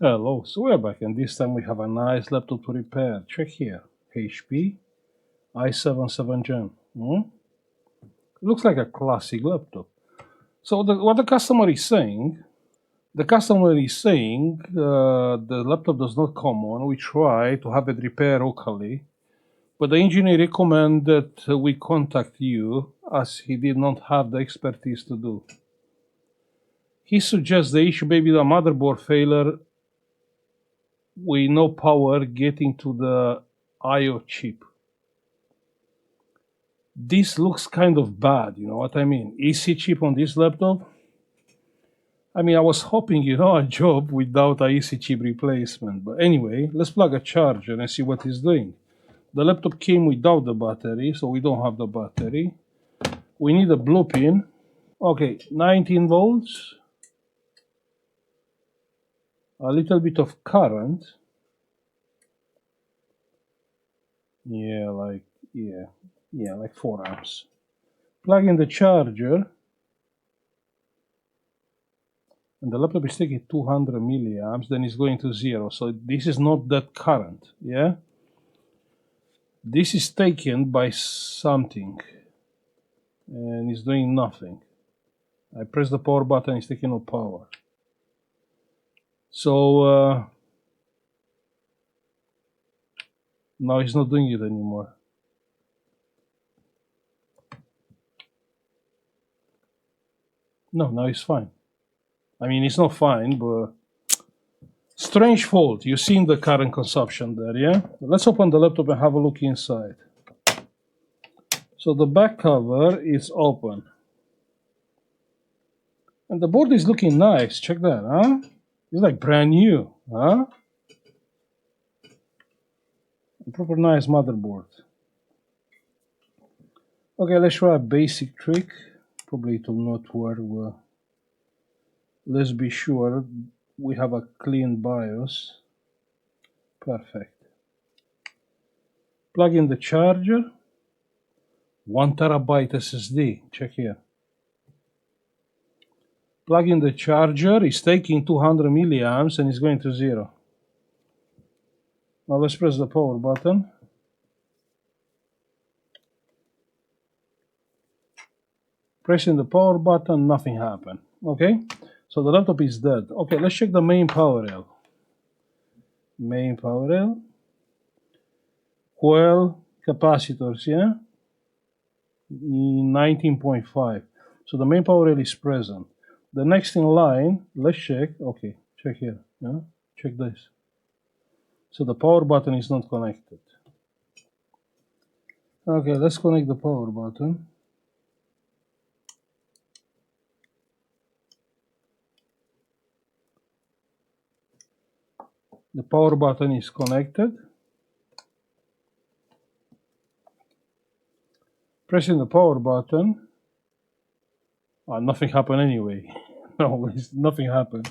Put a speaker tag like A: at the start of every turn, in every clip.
A: Hello, so we're back, and this time we have a nice laptop to repair. Check here, HP i7 Gen. Looks like a classic laptop. So what the customer is saying, the laptop does not come on. We try to have it repaired locally, but the engineer recommended that we contact you as he did not have the expertise to do. He suggests the issue may be the motherboard failure with no power getting to the I/O chip. This looks kind of bad, you know what I mean? EC chip on this laptop. I mean, I was hoping, a job without a EC chip replacement. But anyway, let's plug a charger and see what it's doing. The laptop came without the battery, so we don't have the battery. We need a blue pin. Okay, 19 volts. A little bit of current. Yeah, like 4 amps. Plug in the charger. And the laptop is taking 200 milliamps, then it's going to 0. So this is not that current, yeah? This is taken by something, and it's doing nothing. I press the power button, it's taking no power. So now it's not doing it anymore. No, now it's fine. I mean, it's not fine, but strange fault. You've seen the current consumption there, yeah? Let's open the laptop and have a look inside. So the back cover is open. And the board is looking nice. Check that, huh? It's like brand new, huh? A proper nice motherboard. Okay, let's try a basic trick. Probably it will not work well. Let's be sure we have a clean BIOS. Perfect. Plug in the charger. 1 terabyte SSD. Check here. Plug in the charger. It's taking 200 milliamps and it's going to 0. Now let's press the power button. Pressing the power button, nothing happened. Okay? So the laptop is dead. Okay, let's check the main power rail. Main power rail. Coil capacitors, yeah? 19.5. So the main power rail is present. The next in line, let's check. Okay, check here. Yeah? Check this. So the power button is not connected. Okay, let's connect the power button. The power button is connected. Pressing the power button. Nothing happened anyway. No, nothing happened.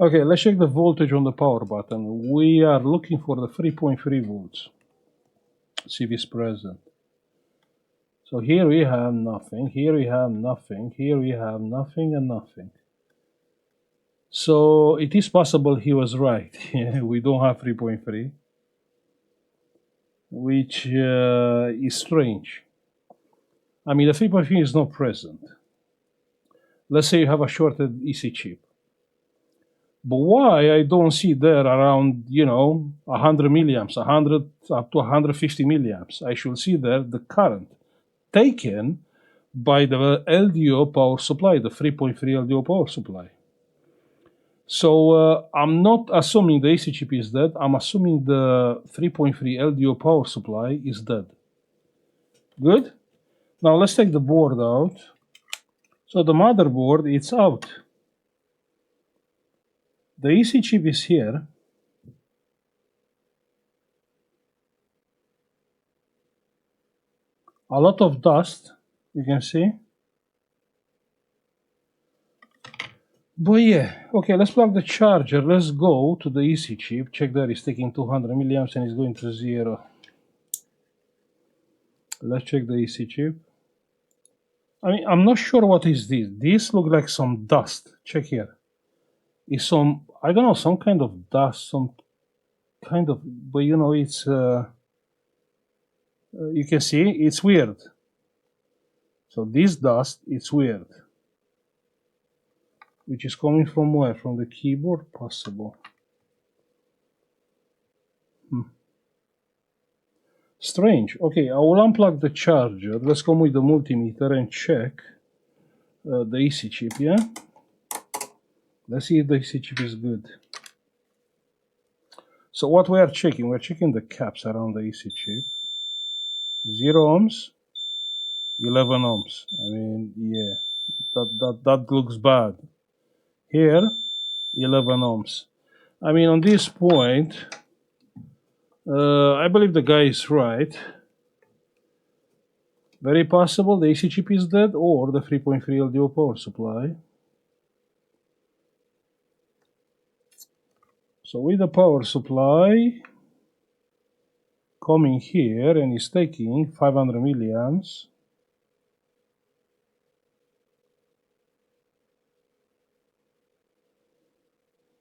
A: Okay, let's check the voltage on the power button. We are looking for the 3.3 volts. See if it's present. So here we have nothing, here we have nothing, here we have nothing and nothing. So it is possible he was right. We don't have 3.3, which is strange. I mean, the 3.3 is not present. Let's say you have a shorted EC chip. But why I don't see there around, 100 milliamps, 100 up to 150 milliamps? I should see there the current taken by the LDO power supply, the 3.3 LDO power supply. So I'm not assuming the AC chip is dead. I'm assuming the 3.3 LDO power supply is dead. Good? Now let's take the board out. So the motherboard, it's out. The EC chip is here. A lot of dust, you can see. But yeah, okay, let's plug the charger. Let's go to the EC chip. Check that it's taking 200 milliamps and it's going to 0. Let's check the EC chip. I mean, I'm not sure what is this. This looks like some dust. Check here. is some, I don't know, some kind of dust, some kind of, but you know, it's, you can see it's weird. So this dust, it's weird. Which is coming from where? From the keyboard? Possible. Strange. Okay, I will unplug the charger. Let's come with the multimeter and check the EC chip, yeah? Let's see if the EC chip is good. So what we are checking? We're checking the caps around the EC chip. 0 ohms, 11 ohms. I mean, yeah, that looks bad. Here, 11 ohms. I mean, on this point, I believe the guy is right. Very possible the AC chip is dead or the 3.3 LDO power supply. So with the power supply coming here and is taking 500 milliamps,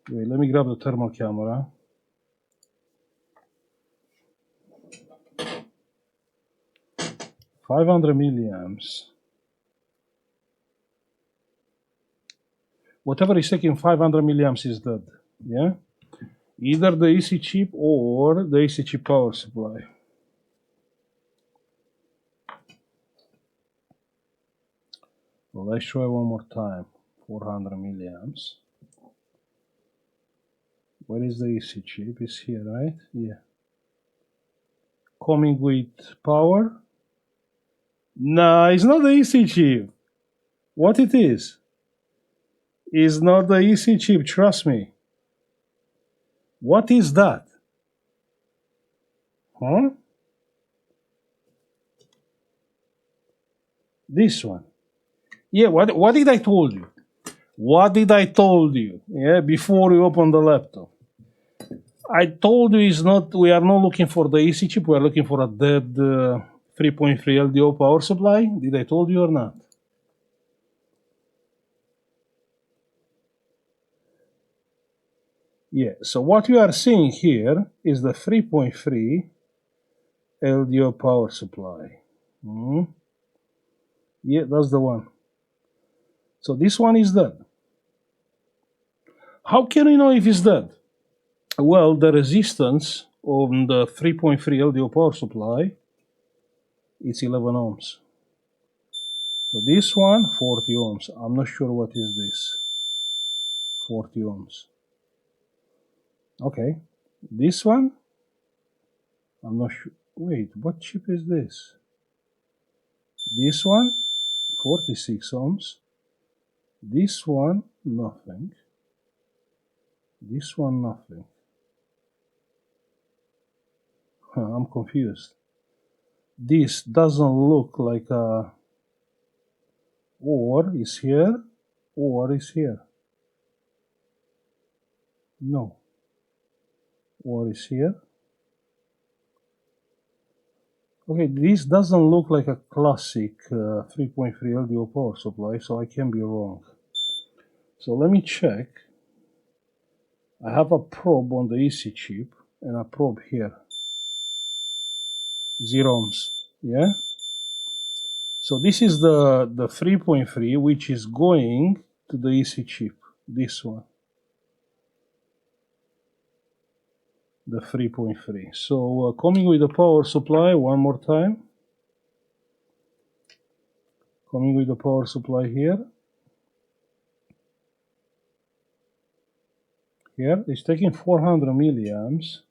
A: wait, let me grab the thermal camera. $500 milliamps. Whatever is taking 500 milliamps is dead. Yeah? Either the AC chip or the AC chip power supply. Well, let's try one more time. 400 milliamps. Where is the AC chip? It's here, right? Yeah. Coming with power. No, it's not the AC chip. What it is? It's not the AC chip, trust me. What is that? Huh? This one. Yeah, what did I told you? What did I told you? Yeah, before you open the laptop. I told you is not. We are not looking for the AC chip. We are looking for a dead 3.3 LDO power supply. Did I told you or not? Yeah. So what you are seeing here is the 3.3 LDO power supply. Yeah, that's the one. So this one is dead. How can we know if it's dead? Well, the resistance on the 3.3 LDO power supply, it's 11 ohms. So this one, 40 ohms. I'm not sure what is this. 40 ohms. Okay. This one, I'm not sure. Wait, what chip is this? This one, 46 ohms. This one, nothing. This one, nothing. I'm confused. This doesn't look like a or is here, or is here. No. Or is here. Okay, this doesn't look like a classic 3.3 LDO power supply, so I can be wrong. So let me check. I have a probe on the EC chip and a probe here. 0 ohms. Yeah? So this is the 3.3 which is going to the EC chip. This one. The 3.3. So coming with the power supply one more time. Coming with the power supply here. Here it's taking 400 milliamps.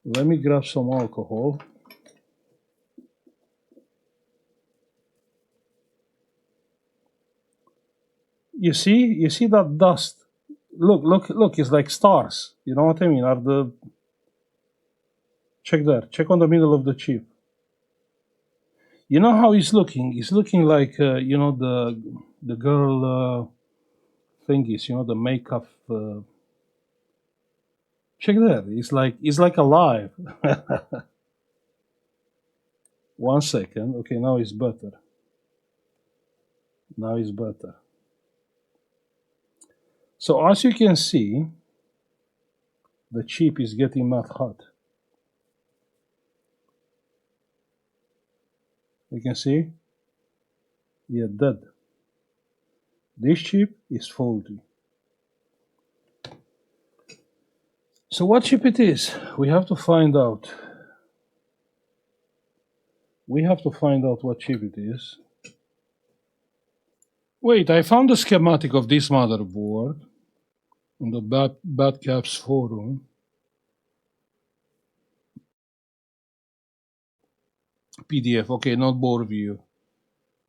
A: Let me grab some alcohol. You see that dust? Look, it's like stars. You know what I mean? Check there. Check on the middle of the chip. You know how it's looking? It's looking like, you know, the girl thingies, you know, the makeup. Check there. It's like alive. 1 second. Okay, now it's better. Now it's better. So as you can see, the chip is getting mad hot. You can see, yeah, dead. This chip is faulty. So what chip it is? We have to find out. We have to find out what chip it is. Wait, I found the schematic of this motherboard on the Badcaps forum. PDF, okay, not board view.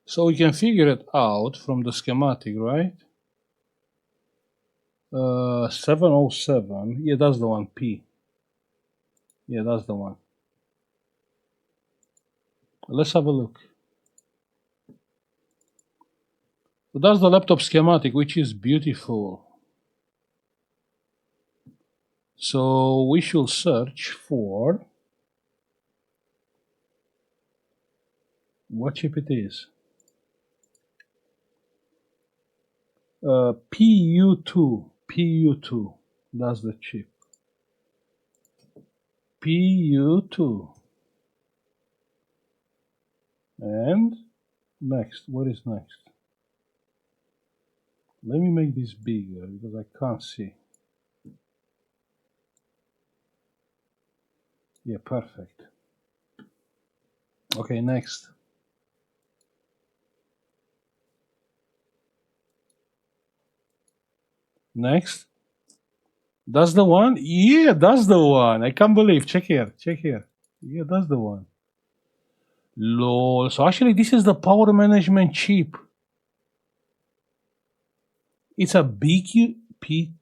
A: So we can figure it out from the schematic, right? 707, yeah, that's the one, P. Yeah, that's the one. Let's have a look. So that's the laptop schematic, which is beautiful. So we should search for what chip it is. PU2, PU2, that's the chip. PU2. And next, what is next? Let me make this bigger because I can't see. Yeah, perfect. Okay, next. Next. That's the one? Yeah, that's the one. I can't believe. Check here. Check here. Yeah, that's the one. Lol. So actually, this is the power management chip. It's a PU2.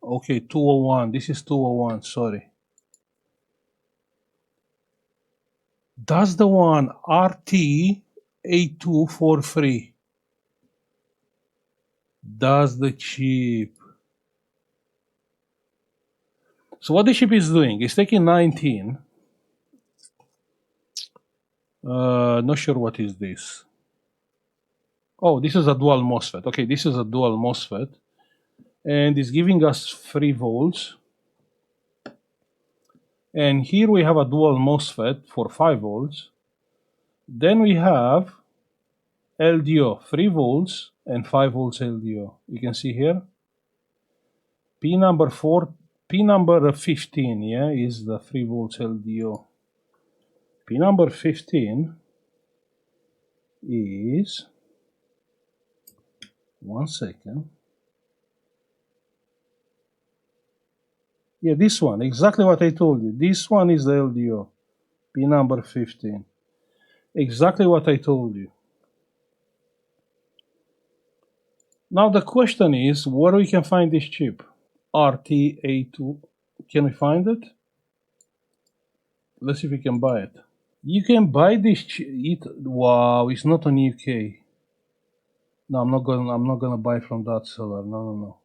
A: Okay, 201. This is 201. Sorry. That's the one. RT8243. That's the chip. So what the chip is doing? It's taking 19. Not sure what is this. Oh, this is a dual MOSFET. Okay, this is a dual MOSFET. And it's giving us 3 volts. And here we have a dual MOSFET for 5 volts. Then we have LDO, 3 volts and 5 volts LDO. You can see here. P number 15, yeah, is the 3 volts LDO. P number 15 is, one second. Yeah, this one, exactly what I told you. This one is the LDO, P number 15. Exactly what I told you. Now the question is, where we can find this chip? RTA2, can we find it? Let's see if we can buy it. You can buy this chip, wow, it's not on UK. No, I'm not gonna buy from that seller, no.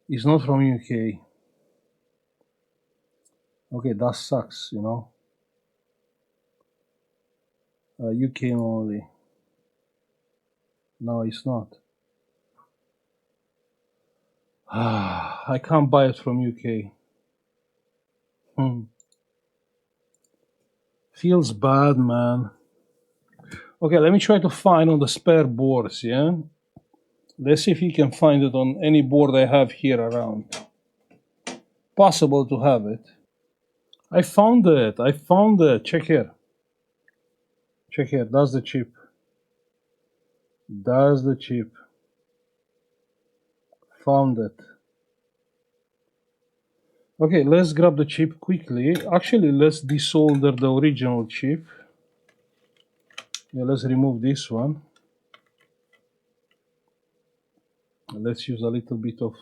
A: It's not from UK. Okay, that sucks, you know. UK only. No, it's not. I can't buy it from UK. Feels bad, man. Okay, let me try to find on the spare boards, yeah? Let's see if you can find it on any board I have here around. Possible to have it. I found it. I found it. Check here. Check here. That's the chip. That's the chip. Found it. Okay, let's grab the chip quickly. Actually, let's desolder the original chip. Yeah, let's remove this one. Let's use a little bit of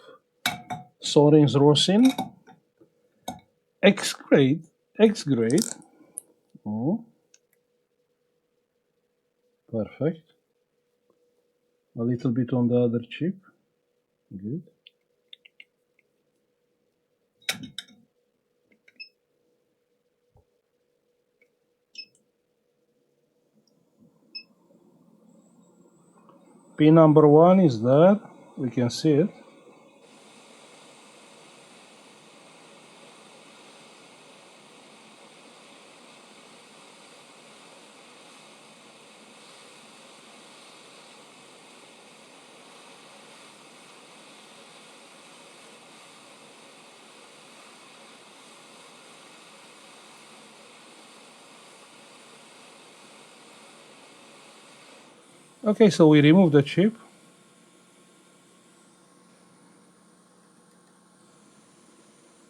A: Soren's rosin. X grade. X grade. Oh. Perfect. A little bit on the other chip. Good. Pin number 1 is there. We can see it. Okay, so we remove the chip.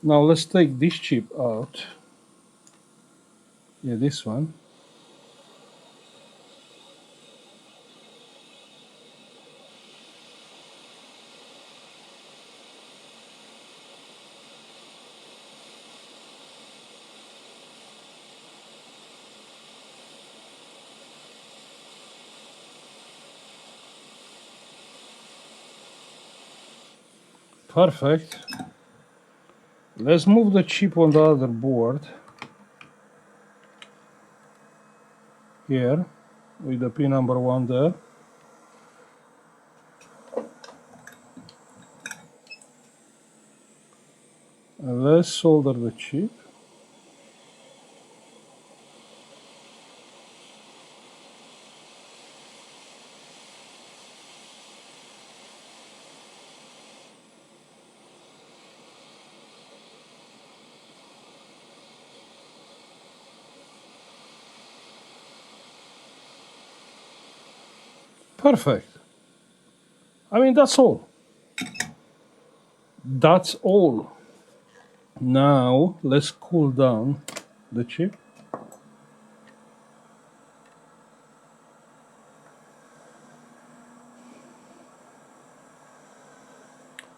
A: Now let's take this chip out. Yeah, this one. Perfect. Let's move the chip on the other board. Here, with the pin number 1 there. And let's solder the chip. Perfect. I mean, that's all. That's all. Now, let's cool down the chip.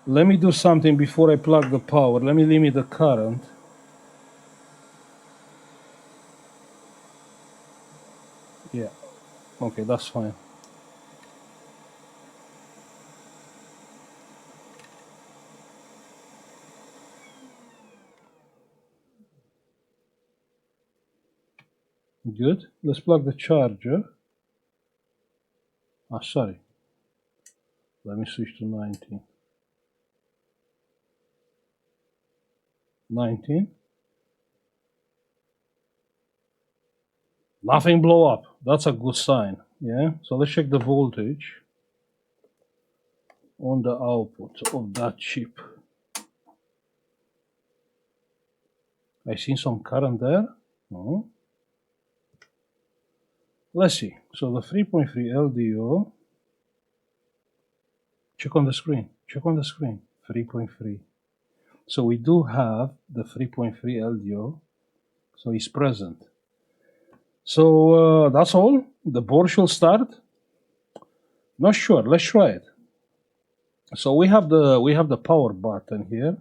A: Let me do something before I plug the power. Let me limit the current. Yeah, okay, that's fine. Good. Let's plug the charger. Ah, sorry. Let me switch to 19. 19. Nothing blow up. That's a good sign. Yeah. So let's check the voltage on the output of that chip. I see some current there. No. Let's see. So the 3.3 LDO. Check on the screen. Check on the screen. 3.3. So we do have the 3.3 LDO. So it's present. So that's all. The board should start. Not sure. Let's try it. So we have the power button here.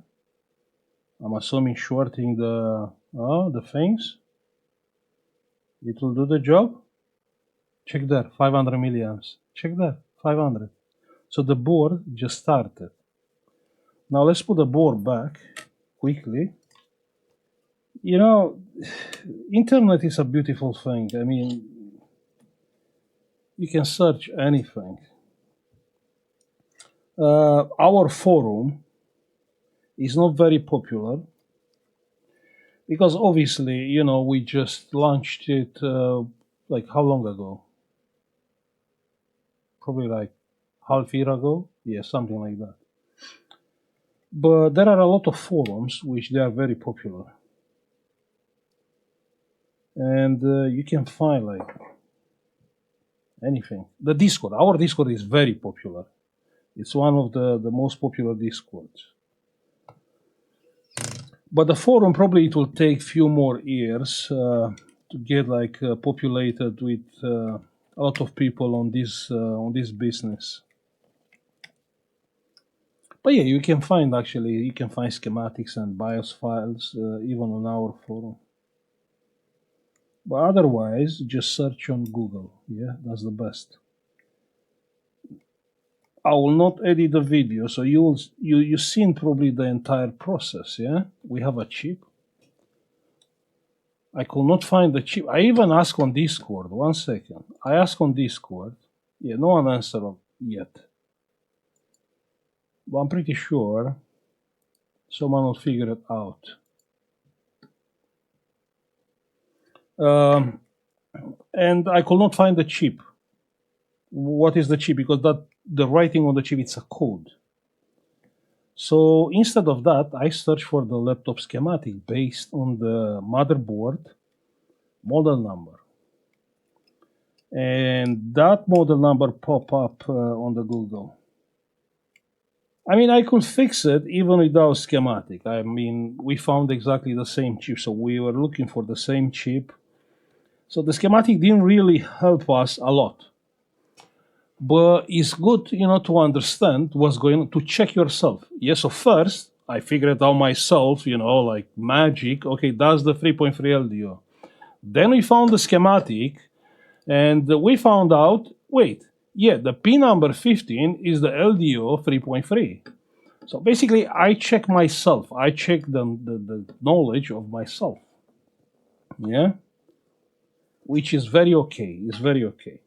A: I'm assuming shorting the things. It will do the job. Check there, 500 milliamps. Check there, 500. So the board just started. Now let's put the board back quickly. You know, internet is a beautiful thing. I mean, you can search anything. Our forum is not very popular because obviously, you know, we just launched it like how long ago? Probably like half year ago. Yeah, something like that. But there are a lot of forums which they are very popular. And you can find like anything. The Discord, our Discord is very popular. It's one of the most popular Discords. But the forum probably it will take few more years to get like populated with a lot of people on this business. But yeah, you can find schematics and BIOS files even on our forum. But otherwise, just search on Google. Yeah, that's the best. I will not edit the video, so you've seen probably the entire process. Yeah, we have a chip. I could not find the chip. I even asked on Discord. 1 second. I asked on Discord. Yeah, no one answered yet. But I'm pretty sure someone will figure it out. And I could not find the chip. What is the chip? Because the writing on the chip, it's a code. So instead of that, I searched for the laptop schematic based on the motherboard model number. And that model number pop up on the Google. I mean, I could fix it even without schematic. I mean, we found exactly the same chip, so we were looking for the same chip. So the schematic didn't really help us a lot. But it's good, to understand what's going on, to check yourself. Yes, so first, I figured it out myself, like magic. Okay, that's the 3.3 LDO. Then we found the schematic, and we found out, wait, yeah, the P number 15 is the LDO 3.3. So basically, I check myself. I check the knowledge of myself. Yeah? Which is very okay. It's very okay.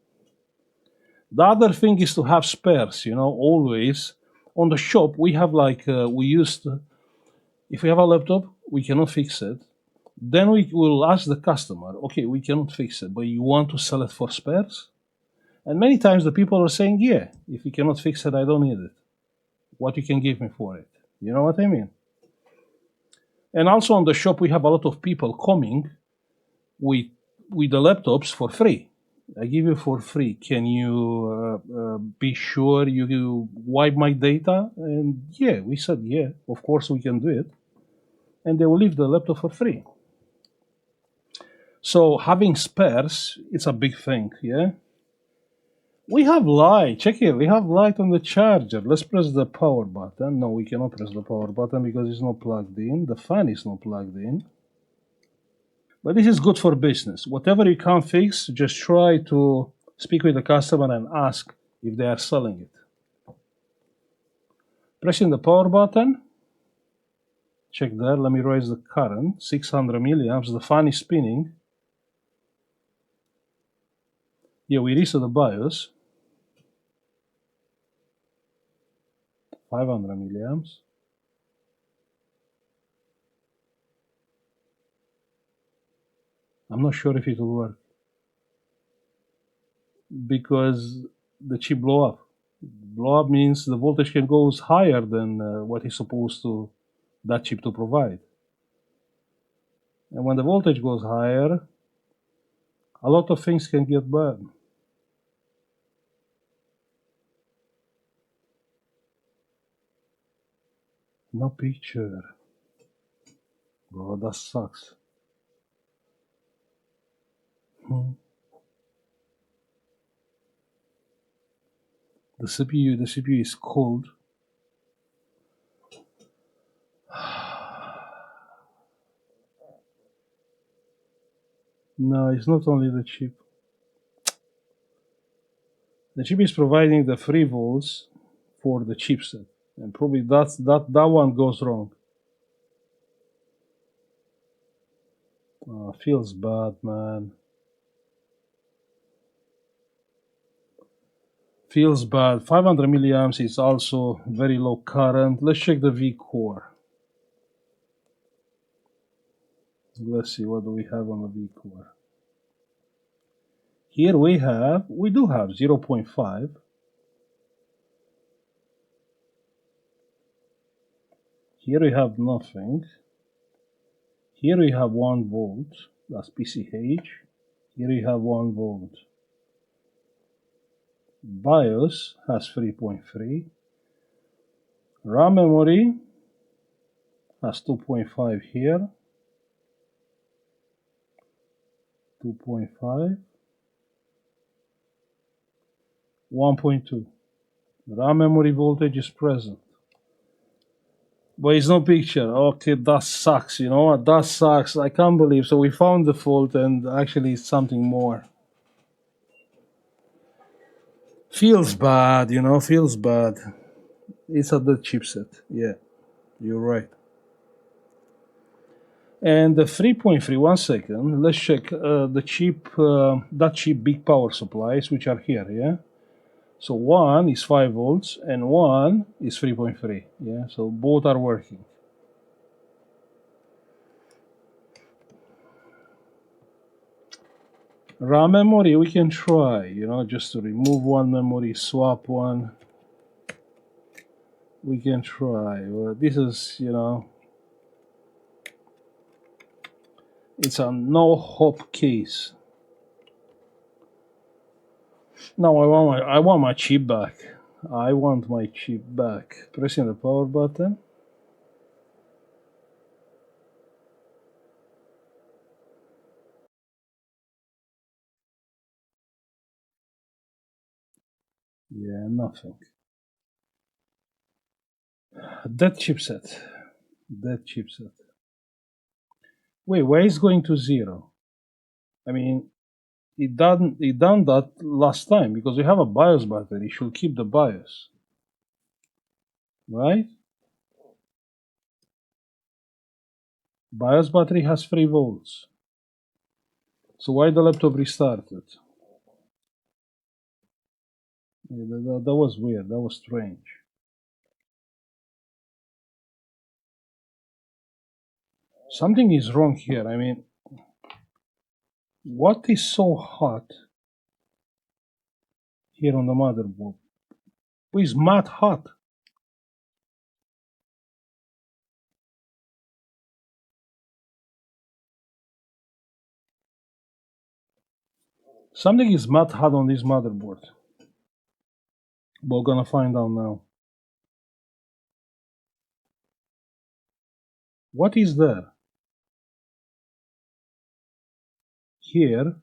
A: The other thing is to have spares, always. On the shop, we have if we have a laptop, we cannot fix it. Then we will ask the customer, okay, we cannot fix it, but you want to sell it for spares? And many times the people are saying, yeah, if you cannot fix it, I don't need it. What you can give me for it? You know what I mean? And also on the shop, we have a lot of people coming with the laptops for free. I give you for free. Can you be sure you wipe my data? And yeah, we said, yeah, of course we can do it. And they will leave the laptop for free. So having spares, it's a big thing, yeah? We have light. Check it. We have light on the charger. Let's press the power button. No, we cannot press the power button because it's not plugged in. The fan is not plugged in. But this is good for business. Whatever you can't fix, just try to speak with the customer and ask if they are selling it. Pressing the power button. Check there. Let me raise the current. 600 milliamps. The fan is spinning. Yeah, we reset the BIOS. 500 milliamps. I'm not sure if it will work because the chip blow up. Blow up means the voltage can go higher than what is supposed to that chip to provide. And when the voltage goes higher, a lot of things can get bad. No picture. Bro, that sucks. The CPU is cold. No, it's not only the chip. The chip is providing the 3 volts for the chipset, and probably that one goes wrong. Feels bad, man. Feels bad. 500 milliamps is also very low current. Let's check the V core. Let's see, what do we have on the V core? Here we do have 0.5. Here we have nothing. Here we have 1 volt, that's PCH. Here we have 1 volt. BIOS has 3.3. RAM memory has 2.5 here. 2.5. 1.2. RAM memory voltage is present. But it's no picture. Okay, that sucks, that sucks. I can't believe. So we found the fault and actually it's something more. Feels bad, feels bad. It's at the chipset. Yeah, you're right. And the 3.3, 1 second. Let's check the chip, that chip big power supplies, which are here, yeah? So one is 5 volts and one is 3.3. Yeah, so both are working. RAM memory, we can try, just to remove one memory, swap one. We can try. Well, this is, it's a no hope case. Now I want my chip back. I want my chip back. Pressing the power button. Yeah, nothing. That chipset. That chipset. Wait, why is going to 0? I mean, it done that last time because we have a BIOS battery. It should keep the BIOS, right? BIOS battery has 3 volts. So why the laptop restarted? Yeah, that was weird. That was strange. Something is wrong here. I mean, what is so hot here on the motherboard? It is mad hot. Something is mad hot on this motherboard. We're gonna find out now. What is there? Here,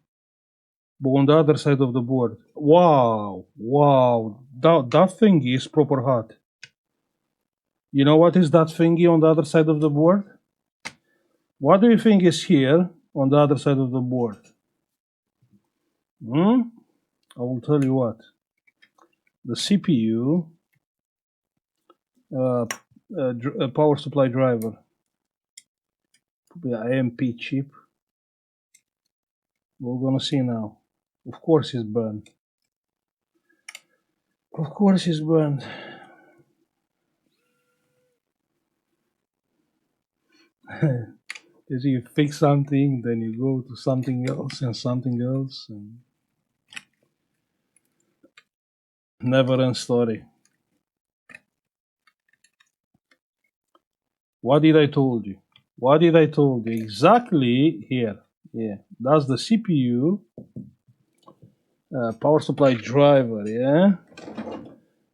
A: but on the other side of the board. Wow, wow, that thingy is proper hot. You know what is that thingy on the other side of the board? What do you think is here on the other side of the board? I will tell you what. The CPU, power supply driver, AMP chip. We're gonna see now. Of course it's burned. Of course it's burned. As you fix something, then you go to something else and something else, and never end story. What did I told you? What did I told you? Exactly here. Yeah, that's the CPU, power supply driver. Yeah,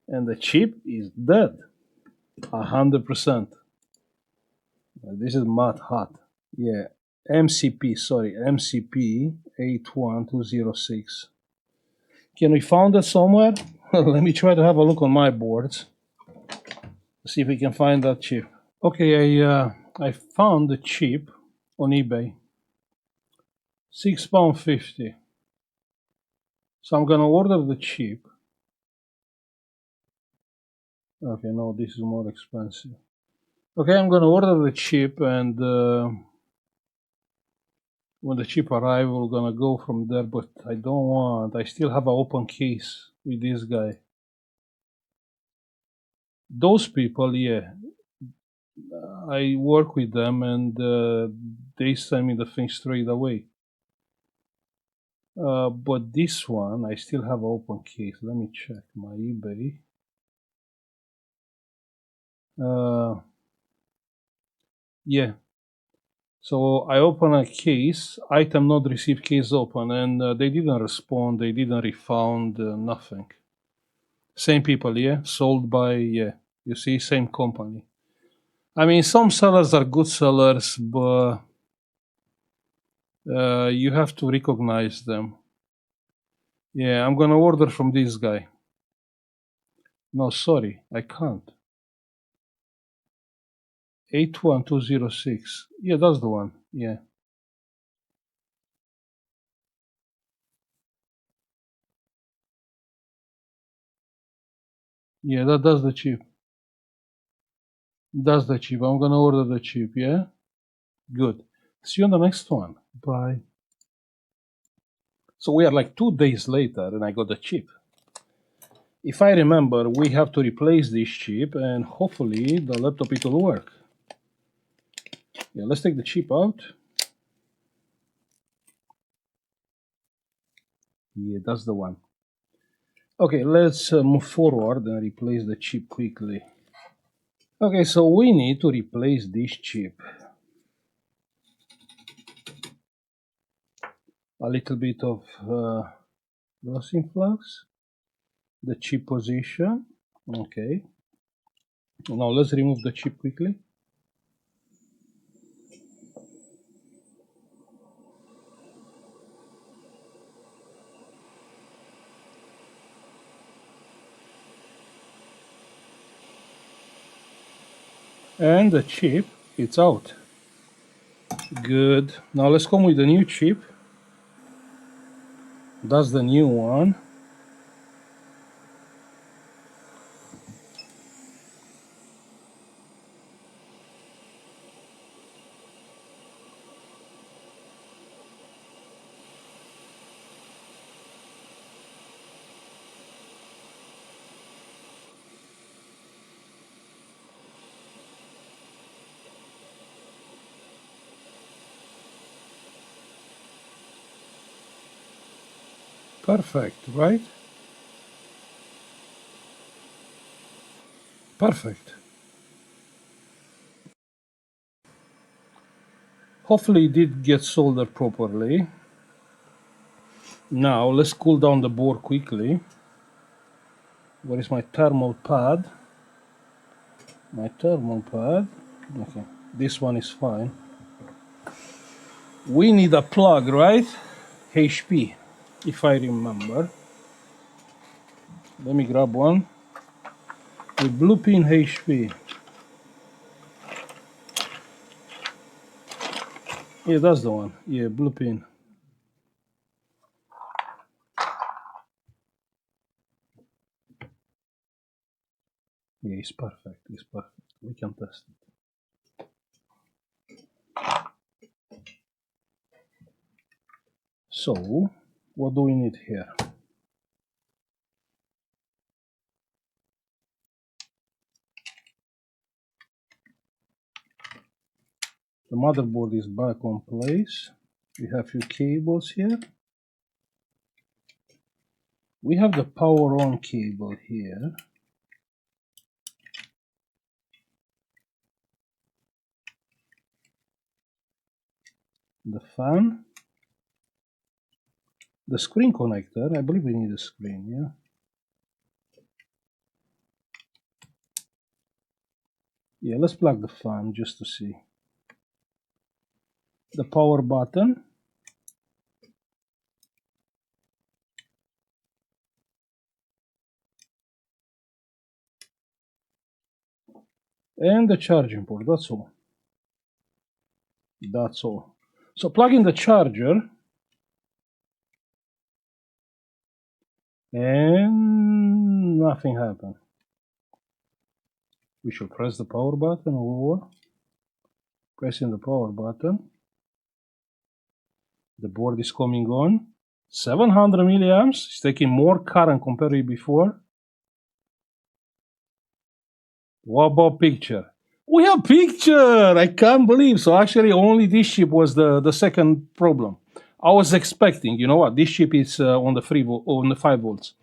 A: and the chip is dead, 100%. This is mad hot. Yeah, MCP 81206. Can we find it somewhere? Let me try to have a look on my boards. See if we can find that chip. Okay, I found the chip on eBay. £6.50. So I'm gonna order the chip. Okay, no, this is more expensive. Okay, I'm gonna order the chip, and when the chip arrives, we're gonna go from there. But I don't want. I still have an open case with this guy. Those people, yeah, I work with them, and they send me the thing straight away. But this one, I still have an open case. Let me check my eBay. Yeah. So I open a case, item not received, case open, and they didn't respond. They didn't refund, nothing. Same people, yeah. Sold by, yeah. You see, same company. I mean, some sellers are good sellers, but you have to recognize them. Yeah, I'm gonna order from this guy. No, sorry, I can't. 81206. Yeah, that's the one. Yeah. Yeah, that's the chip. That's the chip. I'm gonna order the chip, yeah? Good. See you on the next one. Bye. So we are like 2 days later, and I got the chip. If I remember, we have to replace this chip and hopefully the laptop it will work. Yeah, let's take the chip out. Yeah, that's the one. Okay, let's move forward and replace the chip quickly. Okay, so we need to replace this chip. A little bit of glossing flux, the chip position. Okay. Now let's remove the chip quickly. And the chip, it's out. Good. Now let's come with the new chip. That's the new one. Perfect, right? Perfect. Hopefully it did get soldered properly. Now let's cool down the board quickly. Where is my thermal pad? My thermal pad. Okay, this one is fine. We need a plug, right? HP, if I remember. Let me grab one. The blue pin HP. Yeah, that's the one. Yeah, blue pin. Yeah, it's perfect. It's perfect. We can test it. So, what do we need here? The motherboard is back on place. We have few cables here. We have the power on cable here. The fan. The screen connector. I believe we need a screen, yeah? Yeah, let's plug the fan just to see. The power button. And the charging port, that's all. That's all. So plug in the charger. And nothing happened. We should press the power button or pressing the power button. The board is coming on. 700 milliamps. It's taking more current compared to before. What about picture? We have picture! I can't believe. So actually only this chip was the second problem. I was expecting, you know what, this chip is on the 5 volts.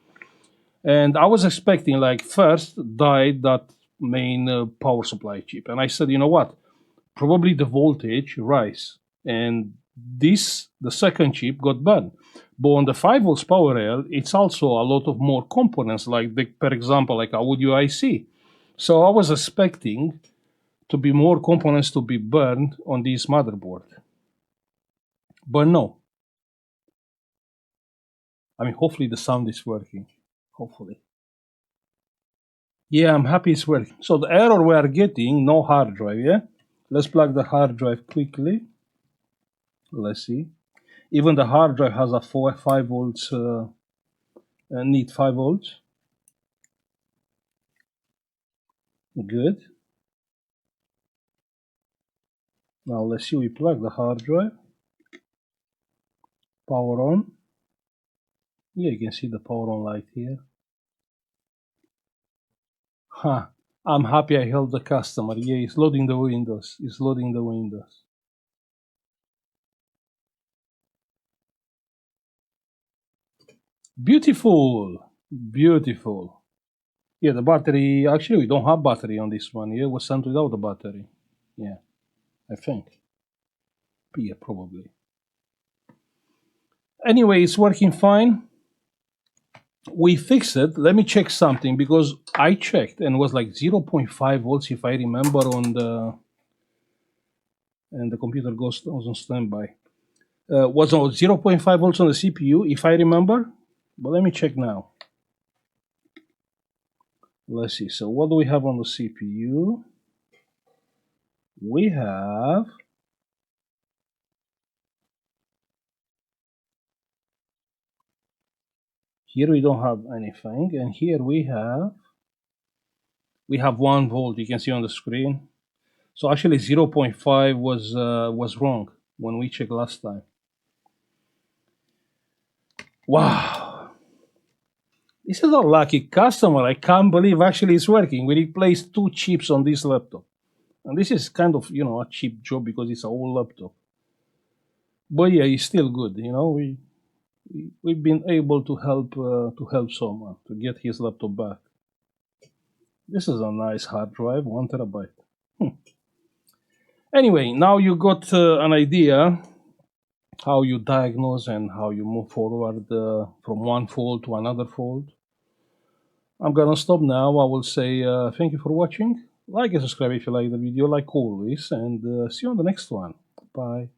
A: And I was expecting like first died that main power supply chip. And I said, you know what, probably the voltage rise. And this, the second chip got burned. But on the 5 volts power rail, it's also a lot of more components, like the, per example, like audio IC. So I was expecting to be more components to be burned on this motherboard. But no. I mean, hopefully the sound is working. Hopefully. Yeah, I'm happy it's working. So the error we are getting, no hard drive, yeah? Let's plug the hard drive quickly. Let's see. Even the hard drive has a 5 volts, need 5 volts. Good. Now let's see, we plug the hard drive. Power on. Yeah, you can see the power on light here. Huh. I'm happy I helped the customer. Yeah, it's loading the windows. It's loading the windows. Beautiful. Beautiful. Yeah, the battery. Actually, we don't have battery on this one. Yeah, it was sent without the battery. Yeah, I think. Yeah, probably. Anyway, it's working fine. We fixed it. Let me check something because I checked and it was like 0.5 volts if I remember on the, and the computer goes on standby. Was on 0.5 volts on the CPU if I remember. But let me check now. Let's see. So what do we have on the CPU? We have here we don't have anything, and here we have 1 volt. You can see on the screen. So actually 0.5 was wrong when we checked last time. Wow, this is a lucky customer. I can't believe actually it's working. We replaced 2 chips on this laptop, and this is kind of a cheap job because it's an old laptop. But yeah, it's still good. We've been able to help someone to get his laptop back. This is a nice hard drive, 1 terabyte. Anyway, now you got an idea how you diagnose and how you move forward from one fault to another fault. I'm gonna stop now. I will say thank you for watching. Like and subscribe if you like the video, like always, and see you on the next one. Bye.